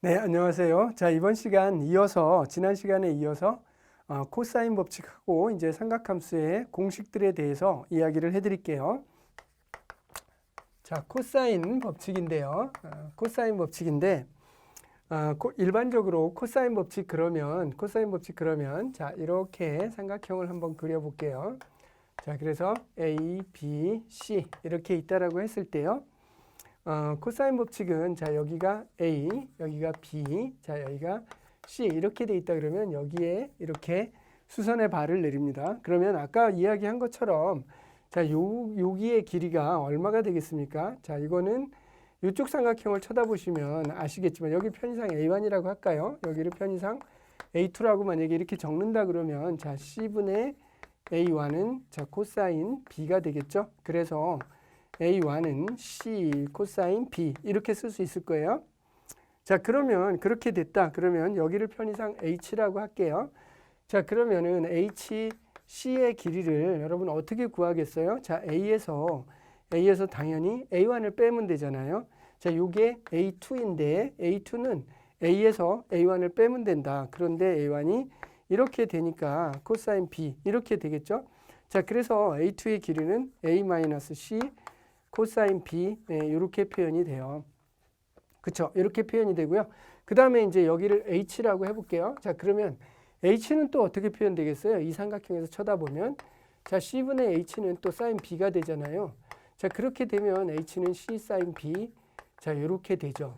네, 안녕하세요. 자, 이번 시간 이어서 지난 시간에 이어서 코사인 법칙하고 이제 삼각함수의 공식들에 대해서 이야기를 해드릴게요. 자, 코사인 법칙인데요. 코사인 법칙인데 일반적으로 코사인 법칙 그러면 자, 이렇게 삼각형을 한번 그려볼게요. 자, 그래서 A, B, C 이렇게 있다라고 했을 때요. 코사인 법칙은 자, 여기가 A, 여기가 B, 자, 여기가 C 이렇게 돼 있다 그러면 여기에 이렇게 수선의 발을 내립니다. 그러면 아까 이야기한 것처럼 자, 여기의 길이가 얼마가 되겠습니까? 자, 이거는 이쪽 삼각형을 쳐다보시면 아시겠지만 여기 편의상 A1이라고 할까요? 여기를 편의상 A2라고 만약에 이렇게 적는다 그러면 자, C분의 A1은 자, 코사인 B가 되겠죠? 그래서 A1은 C 코사인 B 이렇게 쓸 수 있을 거예요. 자, 그러면 그렇게 됐다. 그러면 여기를 편의상 H라고 할게요. 자, 그러면은 HC의 길이를 여러분 어떻게 구하겠어요? 자, A에서 당연히 A1을 빼면 되잖아요. 자, 요게 A2인데 A2는 A에서 A1을 빼면 된다. 그런데 A1이 이렇게 되니까 코사인 B 이렇게 되겠죠? 자, 그래서 A2의 길이는 A-C 코사인 B 이렇게 표현이 돼요. 그쵸? 이렇게 표현이 되고요. 그 다음에 이제 여기를 H라고 해볼게요. 자, 그러면 H는 또 어떻게 표현되겠어요? 이 삼각형에서 쳐다보면 자, C분의 H는 또 사인 B가 되잖아요. 자, 그렇게 되면 H는 C 사인 B 자, 이렇게 되죠.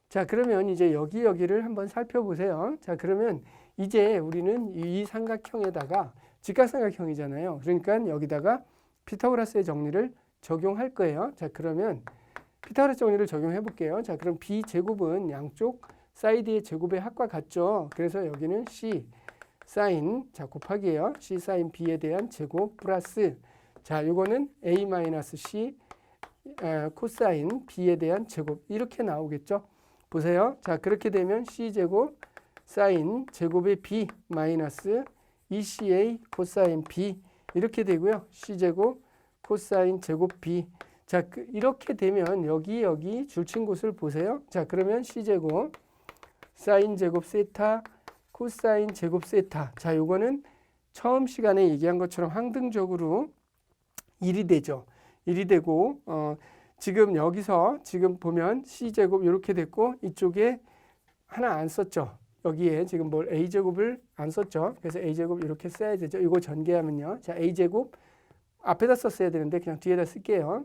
자, 그러면 이제 여기를 한번 살펴보세요. 자, 그러면 이제 우리는 이 삼각형에다가 직각삼각형이잖아요. 그러니까 여기다가 피타고라스의 정리를 적용할 거예요. 자, 그러면 피타고라스 정리를 적용해 볼게요. 자, 그럼 B제곱은 양쪽 사이드의 제곱의 합과 같죠. 그래서 여기는 C 사인 자 곱하기예요. C 사인 B에 대한 제곱 플러스 자, 요거는 A-C 코사인 B에 대한 제곱 이렇게 나오겠죠. 보세요. 자, 그렇게 되면 C제곱 사인 제곱의 B 마이너스 2CA 코사인 B 이렇게 되고요. C제곱 코사인 제곱 B 자, 이렇게 되면 여기 줄친 곳을 보세요. 자, 그러면 C제곱 사인 제곱 세타 코사인 제곱 세타 자, 요거는 처음 시간에 얘기한 것처럼 항등적으로 1이 되죠. 1이 되고 지금 여기서 지금 보면 C제곱 이렇게 됐고 이쪽에 하나 안 썼죠. 여기에 지금 뭘 A제곱을 안 썼죠. 그래서 A제곱 이렇게 써야 되죠. 이거 전개하면요. 자, A제곱 앞에다 썼어야 되는데 그냥 뒤에다 쓸게요.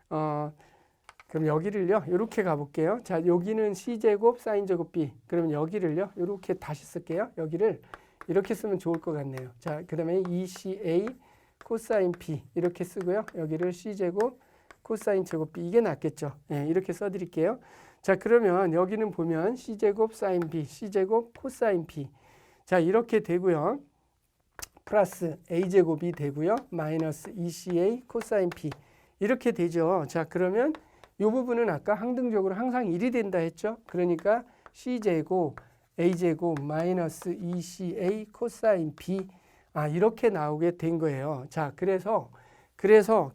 그럼 여기를요. 이렇게 가볼게요. 자, 여기는 C제곱 사인제곱 B. 그러면 여기를요. 이렇게 다시 쓸게요. 여기를 이렇게 쓰면 좋을 것 같네요. 자, 그 다음에 2CA 코사인 B 이렇게 쓰고요. 여기를 C제곱 코사인 제곱 B 이게 낫겠죠. 네, 이렇게 써드릴게요. 자, 그러면 여기는 보면 C제곱 사인 B, C제곱 코사인 B. 자, 이렇게 되고요. 플러스 A제곱이 되고요. 마이너스 2CA 코사인 B. 이렇게 되죠. 자, 그러면 이 부분은 아까 항등적으로 항상 1이 된다 했죠. 그러니까 C제곱 A제곱 마이너스 2CA 코사인 B 이렇게 나오게 된 거예요. 자, 그래서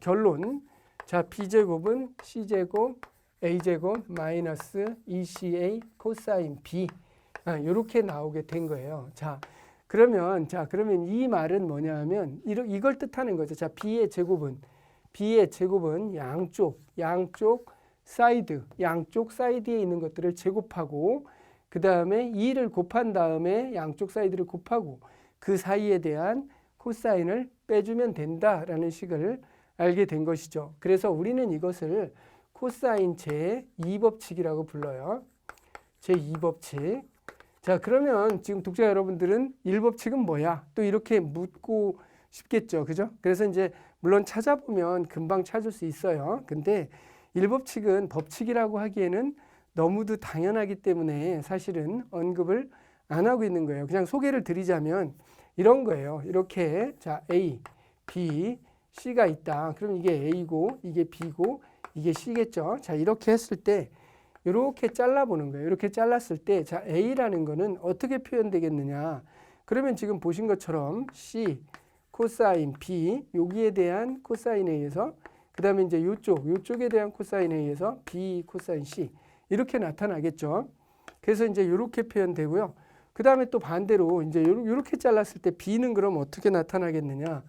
결론 자, B제곱은 C제곱 A제곱 마이너스 2CA 코사인 B 이렇게 나오게 된 거예요. 자, 그러면 이 말은 뭐냐 하면 이걸 뜻하는 거죠. 자, B의 제곱은 양쪽 사이드에 있는 것들을 제곱하고 그 다음에 2를 곱한 다음에 양쪽 사이드를 곱하고 그 사이에 대한 코사인을 빼주면 된다라는 식을 알게 된 것이죠. 그래서 우리는 이것을 코사인 제2법칙이라고 불러요. 제2법칙. 자, 그러면 지금 독자 여러분들은 1법칙은 뭐야? 또 이렇게 묻고 싶겠죠. 그죠? 그래서 이제 물론 찾아보면 금방 찾을 수 있어요. 근데 1법칙은 법칙이라고 하기에는 너무도 당연하기 때문에 사실은 언급을 안 하고 있는 거예요. 그냥 소개를 드리자면 이런 거예요. 이렇게 자, A, B, C가 있다. 그럼 이게 A고 이게 B고 이게 C겠죠. 자, 이렇게 했을 때 이렇게 잘라보는 거예요. 이렇게 잘랐을 때 자, A라는 거는 어떻게 표현되겠느냐. 그러면 지금 보신 것처럼 C 코사인 B 여기에 대한 코사인에 의해서 그 다음에 이제 요쪽에 대한 코사인에 의해서 B 코사인 C 이렇게 나타나겠죠. 그래서 이제 이렇게 표현되고요. 그 다음에 또 반대로 이제 이렇게 잘랐을 때 B는 그럼 어떻게 나타나겠느냐?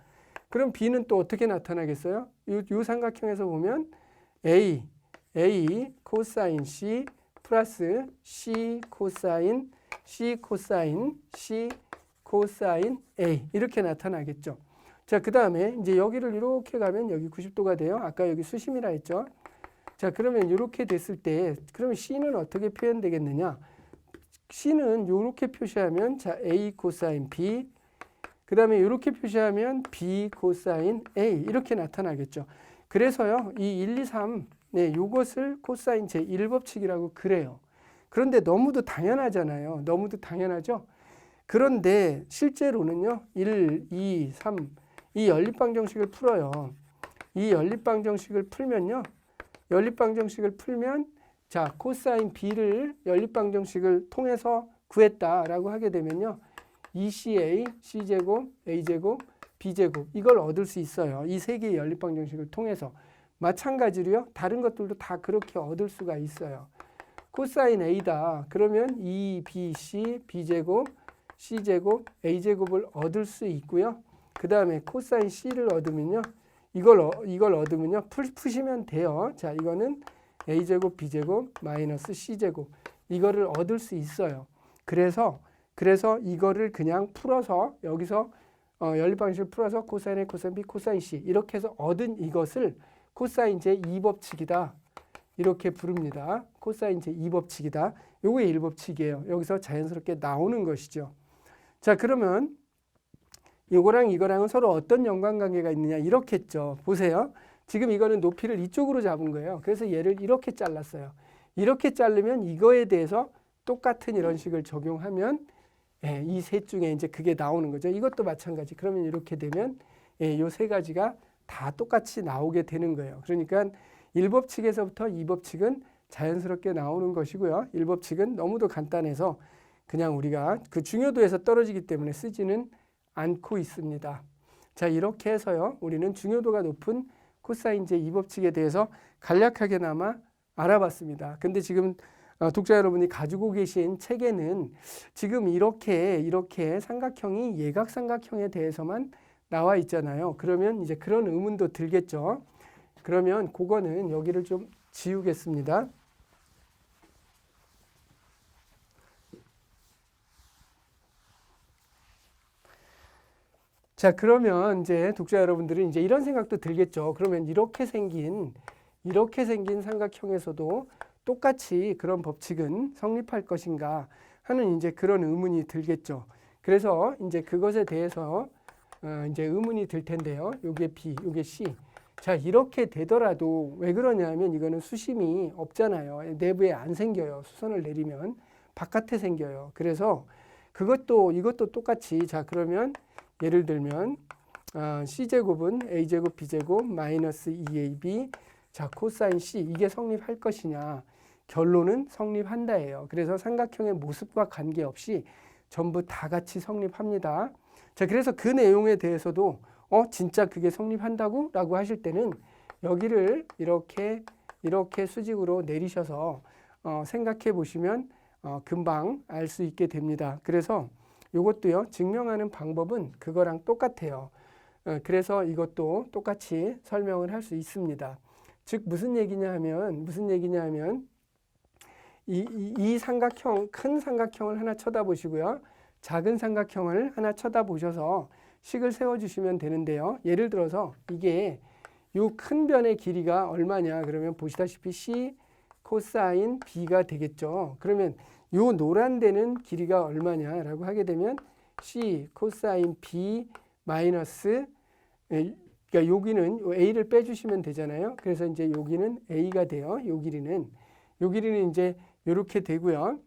그럼 B는 또 어떻게 나타나겠어요? 이 삼각형에서 보면 A 코사인 C 플러스 C 코사인 C 코사인 A 이렇게 나타나겠죠. 자, 그 다음에 이제 여기를 이렇게 가면 여기 90도가 돼요. 아까 여기 수심이라 했죠. 자, 그러면 이렇게 됐을 때 그러면 C는 어떻게 표현되겠느냐? C는 이렇게 표시하면 자 A 코사인 B 그 다음에 이렇게 표시하면 B 코사인 A 이렇게 나타나겠죠. 그래서요 이 1, 2, 3 네, 이것을 코사인 제1법칙이라고 그래요. 그런데 너무도 당연하잖아요. 너무도 당연하죠. 그런데 실제로는요 1, 2, 3 이 연립방정식을 풀어요. 이 연립방정식을 풀면요 연립방정식을 풀면 자 코사인 B를 연립방정식을 통해서 구했다라고 하게 되면요 2CA, C제곱, A제곱, B제곱 이걸 얻을 수 있어요. 이 세 개의 연립방정식을 통해서. 마찬가지로요. 다른 것들도 다 그렇게 얻을 수가 있어요. 코사인 A다. 그러면 2BC, B제곱, C제곱, A제곱을 얻을 수 있고요. 그 다음에 코사인 C를 얻으면요. 이걸 얻으면요. 푸시면 돼요. 자, 이거는 A제곱, B제곱, 마이너스 C제곱 이거를 얻을 수 있어요. 그래서 이거를 그냥 풀어서 여기서 연립방식을 풀어서 코사인 A, 코사인 B, 코사인 C 이렇게 해서 얻은 이것을 코사인 제2법칙이다. 이렇게 부릅니다. 코사인 제2법칙이다. 요게 1법칙이에요. 여기서 자연스럽게 나오는 것이죠. 자, 그러면 요거랑 이거랑은 서로 어떤 연관관계가 있느냐 이렇게 했죠. 보세요. 지금 이거는 높이를 이쪽으로 잡은 거예요. 그래서 얘를 이렇게 잘랐어요. 이렇게 자르면 이거에 대해서 똑같은 이런 식을 적용하면 이 셋 중에 이제 그게 나오는 거죠. 이것도 마찬가지. 그러면 이렇게 되면 요 세 가지가 다 똑같이 나오게 되는 거예요. 그러니까 1법칙에서부터 2법칙은 자연스럽게 나오는 것이고요. 1법칙은 너무도 간단해서 그냥 우리가 그 중요도에서 떨어지기 때문에 쓰지는 않고 있습니다. 자, 이렇게 해서요. 우리는 중요도가 높은 코사인 제2법칙에 대해서 간략하게나마 알아봤습니다. 근데 지금 독자 여러분이 가지고 계신 책에는 지금 이렇게 삼각형이 예각삼각형에 대해서만 나와 있잖아요. 그러면 이제 그런 의문도 들겠죠. 그러면 그거는 여기를 좀 지우겠습니다. 자, 그러면 이제 독자 여러분들은 이제 이런 생각도 들겠죠. 그러면 이렇게 생긴 삼각형에서도 똑같이 그런 법칙은 성립할 것인가 하는 이제 그런 의문이 들겠죠. 그래서 이제 그것에 대해서 이제 의문이 들 텐데요. 요게 B, 요게 C. 자, 이렇게 되더라도 왜 그러냐면 이거는 수심이 없잖아요. 내부에 안 생겨요. 수선을 내리면 바깥에 생겨요. 그래서 이것도 똑같이 자, 그러면 예를 들면 C제곱은 A제곱 B제곱 마이너스 2AB 자, 코사인 C 이게 성립할 것이냐. 결론은 성립한다예요. 그래서 삼각형의 모습과 관계없이 전부 다 같이 성립합니다. 자, 그래서 그 내용에 대해서도 진짜 그게 성립한다고? 라고 하실 때는 여기를 이렇게 수직으로 내리셔서 생각해 보시면 금방 알 수 있게 됩니다. 그래서 이것도요. 증명하는 방법은 그거랑 똑같아요. 그래서 이것도 똑같이 설명을 할 수 있습니다. 즉 무슨 얘기냐 하면 이 삼각형, 큰 삼각형을 하나 쳐다보시고요. 작은 삼각형을 하나 쳐다보셔서 식을 세워주시면 되는데요. 예를 들어서 이게 요 큰 변의 길이가 얼마냐 그러면 보시다시피 C 코사인 B가 되겠죠. 그러면 요 노란 데는 길이가 얼마냐라고 하게 되면 C 코사인 B 마이너스 그러니까 여기는 A를 빼주시면 되잖아요. 그래서 이제 여기는 A가 돼요. 요 길이는 이제 이렇게 되고요.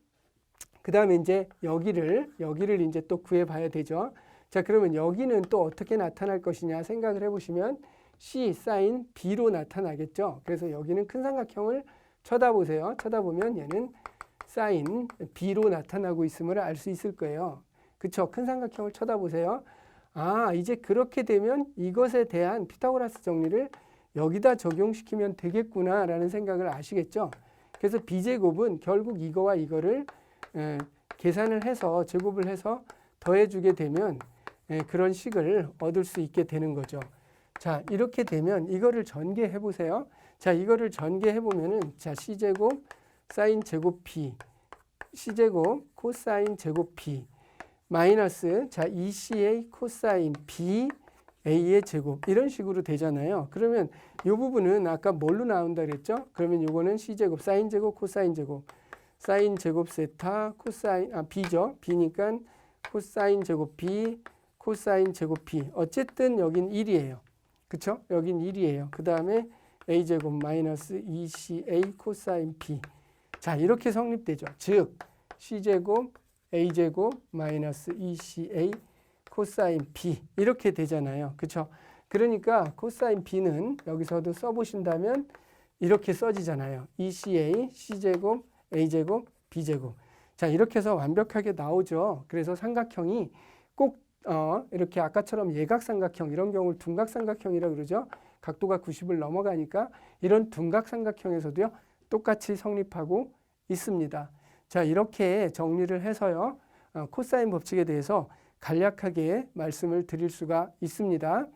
그 다음에 이제 여기를 이제 또 구해봐야 되죠. 자, 그러면 여기는 또 어떻게 나타날 것이냐 생각을 해보시면 C 사인 B로 나타나겠죠. 그래서 여기는 큰 삼각형을 쳐다보세요. 쳐다보면 얘는 사인 B로 나타나고 있음을 알 수 있을 거예요. 그쵸? 큰 삼각형을 쳐다보세요. 아, 이제 그렇게 되면 이것에 대한 피타고라스 정리를 여기다 적용시키면 되겠구나 라는 생각을 아시겠죠? 그래서 B제곱은 결국 이거와 이거를 계산을 해서 제곱을 해서 더해주게 되면 그런 식을 얻을 수 있게 되는 거죠. 자, 이렇게 되면 이거를 전개해 보세요. 자, 이거를 전개해 보면은 자, c제곱 사인 제곱 b, c제곱 코사인 제곱 b 마이너스 자, 2ca 코사인 b a의 제곱 이런 식으로 되잖아요. 그러면 이 부분은 아까 뭘로 나온다 그랬죠? 그러면 이거는 c제곱 사인 제곱 코사인 제곱 사인 제곱 세타 코사인 b죠. b니까 코사인 제곱 b 코사인 제곱 b 어쨌든 여긴 1이에요. 그쵸? 여긴 1이에요. 그 다음에 a제곱 마이너스 2ca 코사인 b 자, 이렇게 성립되죠. 즉 c제곱 a제곱 마이너스 2ca 코사인 b 이렇게 되잖아요. 그쵸? 그러니까 코사인 b는 여기서도 써보신다면 이렇게 써지잖아요. 2ca c제곱 a제곱 b제곱 자, 이렇게 해서 완벽하게 나오죠. 그래서 삼각형이 꼭 이렇게 아까처럼 예각삼각형 이런 경우를 둔각삼각형이라고 그러죠. 각도가 90을 넘어가니까 이런 둔각삼각형에서도요 똑같이 성립하고 있습니다. 자, 이렇게 정리를 해서요 코사인 법칙에 대해서 간략하게 말씀을 드릴 수가 있습니다.